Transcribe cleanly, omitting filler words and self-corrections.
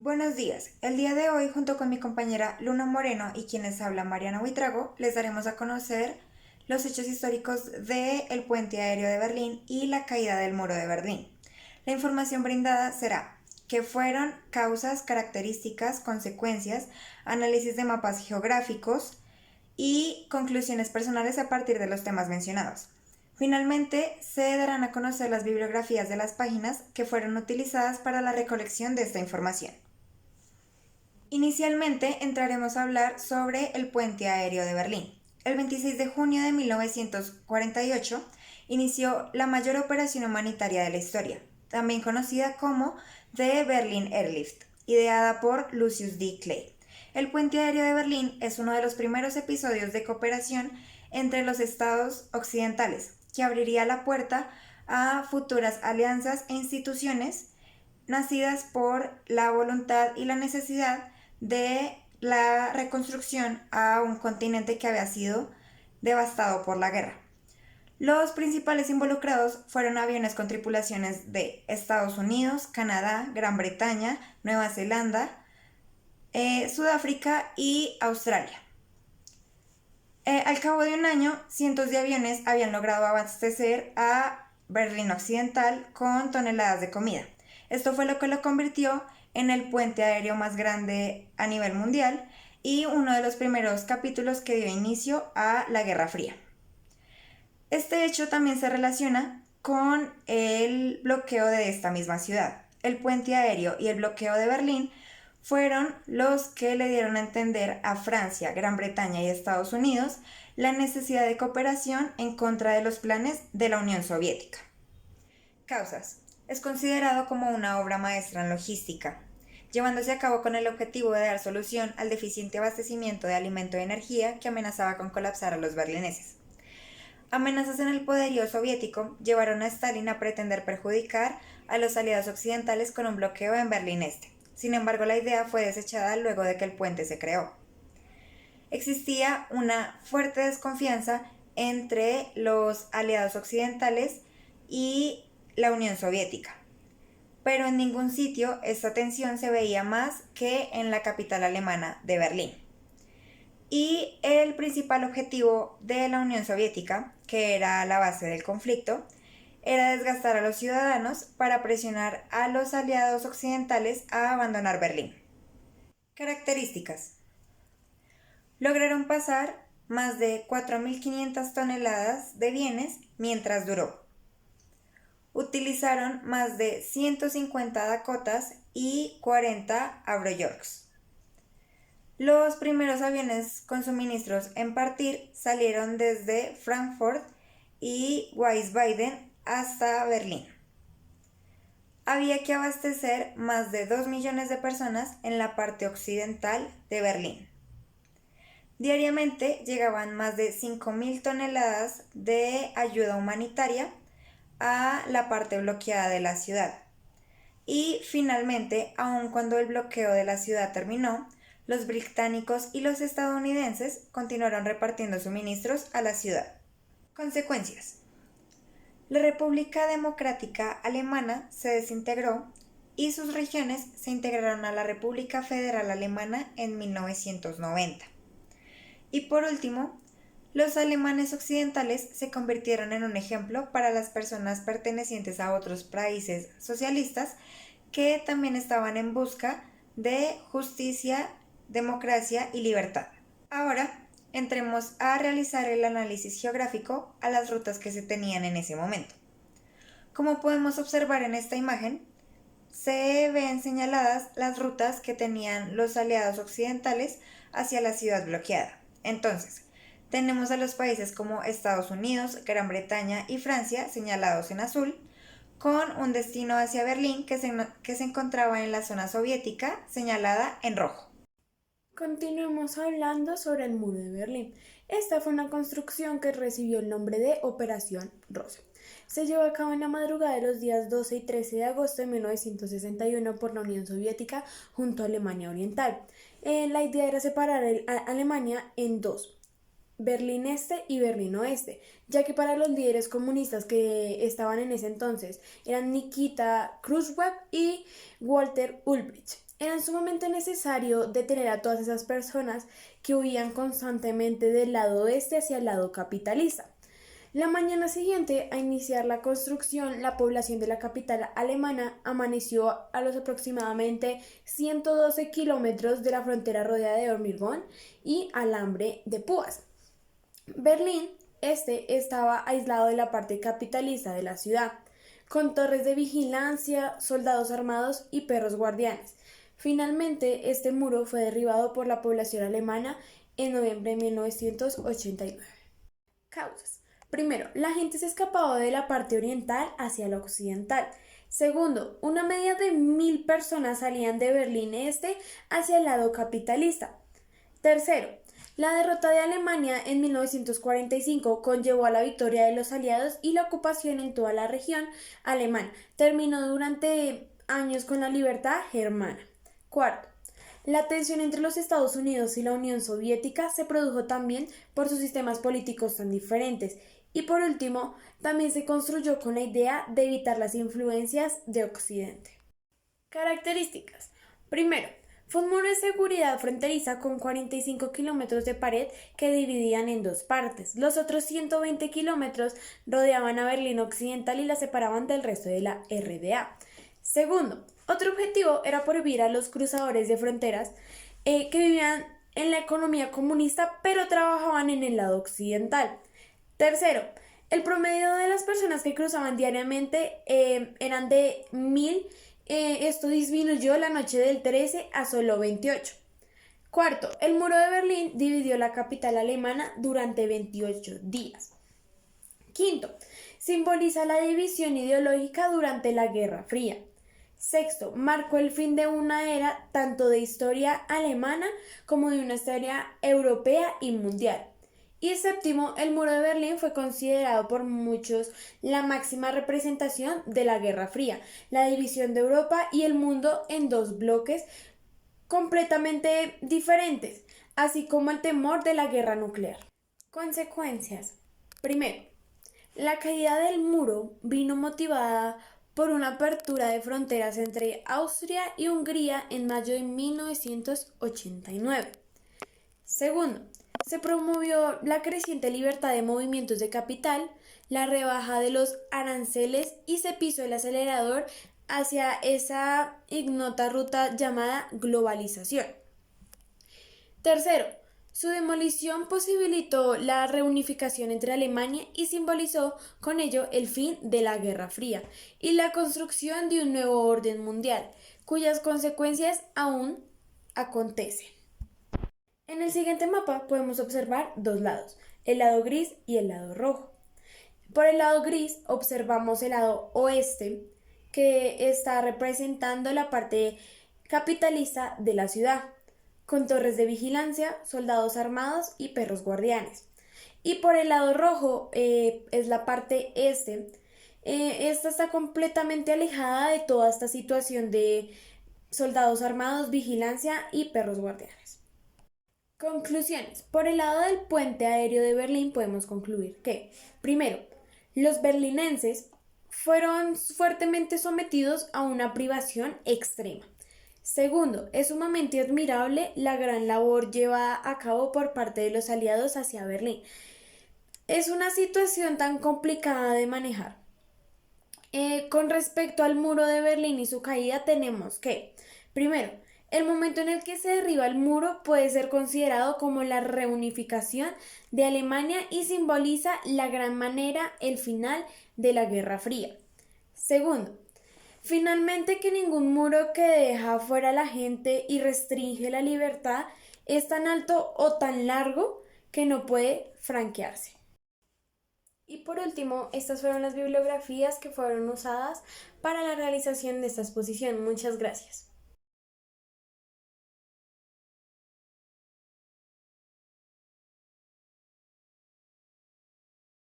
Buenos días. El día de hoy, junto con mi compañera Luna Moreno y quienes habla Mariana Buitrago, les daremos a conocer los hechos históricos del puente aéreo de Berlín y la caída del muro de Berlín. La información brindada será que fueron causas, características, consecuencias, análisis de mapas geográficos y conclusiones personales a partir de los temas mencionados. Finalmente, se darán a conocer las bibliografías de las páginas que fueron utilizadas para la recolección de esta información. Inicialmente entraremos a hablar sobre el puente aéreo de Berlín. El 26 de junio de 1948 inició la mayor operación humanitaria de la historia, también conocida como The Berlin Airlift, ideada por Lucius D. Clay. El puente aéreo de Berlín es uno de los primeros episodios de cooperación entre los estados occidentales, que abriría la puerta a futuras alianzas e instituciones nacidas por la voluntad y la necesidad de la reconstrucción a un continente que había sido devastado por la guerra. Los principales involucrados fueron aviones con tripulaciones de Estados Unidos, Canadá, Gran Bretaña, Nueva Zelanda, Sudáfrica y Australia. Al cabo de un año, cientos de aviones habían logrado abastecer a Berlín Occidental con toneladas de comida. Esto fue lo que lo convirtió en el puente aéreo más grande a nivel mundial y uno de los primeros capítulos que dio inicio a la Guerra Fría. Este hecho también se relaciona con el bloqueo de esta misma ciudad. El puente aéreo y el bloqueo de Berlín fueron los que le dieron a entender a Francia, Gran Bretaña y Estados Unidos la necesidad de cooperación en contra de los planes de la Unión Soviética. Causas. Es considerado como una obra maestra en logística, llevándose a cabo con el objetivo de dar solución al deficiente abastecimiento de alimento y energía que amenazaba con colapsar a los berlineses. Amenazas en el poderío soviético llevaron a Stalin a pretender perjudicar a los aliados occidentales con un bloqueo en Berlín Este. Sin embargo, la idea fue desechada luego de que el puente se creó. Existía una fuerte desconfianza entre los aliados occidentales y la Unión Soviética, pero en ningún sitio esta tensión se veía más que en la capital alemana de Berlín. Y el principal objetivo de la Unión Soviética, que era la base del conflicto, era desgastar a los ciudadanos para presionar a los aliados occidentales a abandonar Berlín. Características. Lograron pasar más de 4.500 toneladas de bienes mientras duró. Utilizaron más de 150 Dakotas y 40 Avro-Yorks. Los primeros aviones con suministros en partir salieron desde Frankfurt y Wiesbaden hasta Berlín. Había que abastecer más de 2 millones de personas en la parte occidental de Berlín. Diariamente llegaban más de 5.000 toneladas de ayuda humanitaria a la parte bloqueada de la ciudad. Y finalmente, aun cuando el bloqueo de la ciudad terminó, los británicos y los estadounidenses continuaron repartiendo suministros a la ciudad. Consecuencias. La República Democrática Alemana se desintegró y sus regiones se integraron a la República Federal Alemana en 1990. Y por último, los alemanes occidentales se convirtieron en un ejemplo para las personas pertenecientes a otros países socialistas que también estaban en busca de justicia, democracia y libertad. Ahora, entremos a realizar el análisis geográfico a las rutas que se tenían en ese momento. Como podemos observar en esta imagen, se ven señaladas las rutas que tenían los aliados occidentales hacia la ciudad bloqueada. Entonces, tenemos a los países como Estados Unidos, Gran Bretaña y Francia señalados en azul, con un destino hacia Berlín que se encontraba en la zona soviética señalada en rojo. Continuemos hablando sobre el muro de Berlín. Esta fue una construcción que recibió el nombre de Operación Rosa. Se llevó a cabo en la madrugada de los días 12 y 13 de agosto de 1961 por la Unión Soviética junto a Alemania Oriental. La idea era separar a Alemania en dos, Berlín Este y Berlín Oeste, ya que para los líderes comunistas que estaban en ese entonces eran Nikita Khrushchev y Walter Ulbricht. Era sumamente necesario detener a todas esas personas que huían constantemente del lado oeste hacia el lado capitalista. La mañana siguiente a iniciar la construcción, la población de la capital alemana amaneció a los aproximadamente 112 kilómetros de la frontera rodeada de hormigón y alambre de púas. Berlín estaba aislado de la parte capitalista de la ciudad, con torres de vigilancia, soldados armados y perros guardianes. Finalmente, este muro fue derribado por la población alemana en noviembre de 1989. Causas. Primero, la gente se escapaba de la parte oriental hacia la occidental. Segundo, una media de 1.000 personas salían de Berlín Este hacia el lado capitalista. Tercero, la derrota de Alemania en 1945 conllevó a la victoria de los aliados y la ocupación en toda la región alemana. Terminó durante años con la libertad germana. Cuarto, la tensión entre los Estados Unidos y la Unión Soviética se produjo también por sus sistemas políticos tan diferentes. Y por último, también se construyó con la idea de evitar las influencias de Occidente. Características. Primero, fue un muro de seguridad fronteriza con 45 kilómetros de pared que dividían en dos partes. Los otros 120 kilómetros rodeaban a Berlín Occidental y la separaban del resto de la RDA. Segundo, otro objetivo era prohibir a los cruzadores de fronteras que vivían en la economía comunista pero trabajaban en el lado occidental. Tercero, el promedio de las personas que cruzaban diariamente eran de 1.000. Esto disminuyó la noche del 13 a solo 28. Cuarto, el muro de Berlín dividió la capital alemana durante 28 días. Quinto, simboliza la división ideológica durante la Guerra Fría. Sexto, marcó el fin de una era tanto de historia alemana como de una historia europea y mundial. Y séptimo, el muro de Berlín fue considerado por muchos la máxima representación de la Guerra Fría, la división de Europa y el mundo en dos bloques completamente diferentes, así como el temor de la guerra nuclear. Consecuencias. Primero, la caída del muro vino motivada por una apertura de fronteras entre Austria y Hungría en mayo de 1989. Segundo, se promovió la creciente libertad de movimientos de capital, la rebaja de los aranceles y se pisó el acelerador hacia esa ignota ruta llamada globalización. Tercero, su demolición posibilitó la reunificación entre Alemania y simbolizó con ello el fin de la Guerra Fría y la construcción de un nuevo orden mundial, cuyas consecuencias aún acontecen. En el siguiente mapa podemos observar dos lados, el lado gris y el lado rojo. Por el lado gris observamos el lado oeste, que está representando la parte capitalista de la ciudad, con torres de vigilancia, soldados armados y perros guardianes. Y por el lado rojo es la parte este. Esta está completamente alejada de toda esta situación de soldados armados, vigilancia y perros guardianes. Conclusiones. Por el lado del puente aéreo de Berlín podemos concluir que, primero, los berlinenses fueron fuertemente sometidos a una privación extrema. Segundo, es sumamente admirable la gran labor llevada a cabo por parte de los aliados hacia Berlín. Es una situación tan complicada de manejar. Con respecto al muro de Berlín y su caída, tenemos que, primero, el momento en el que se derriba el muro puede ser considerado como la reunificación de Alemania y simboliza la gran manera el final de la Guerra Fría. Segundo, finalmente que ningún muro que deja fuera a la gente y restringe la libertad es tan alto o tan largo que no puede franquearse. Y por último, estas fueron las bibliografías que fueron usadas para la realización de esta exposición. Muchas gracias.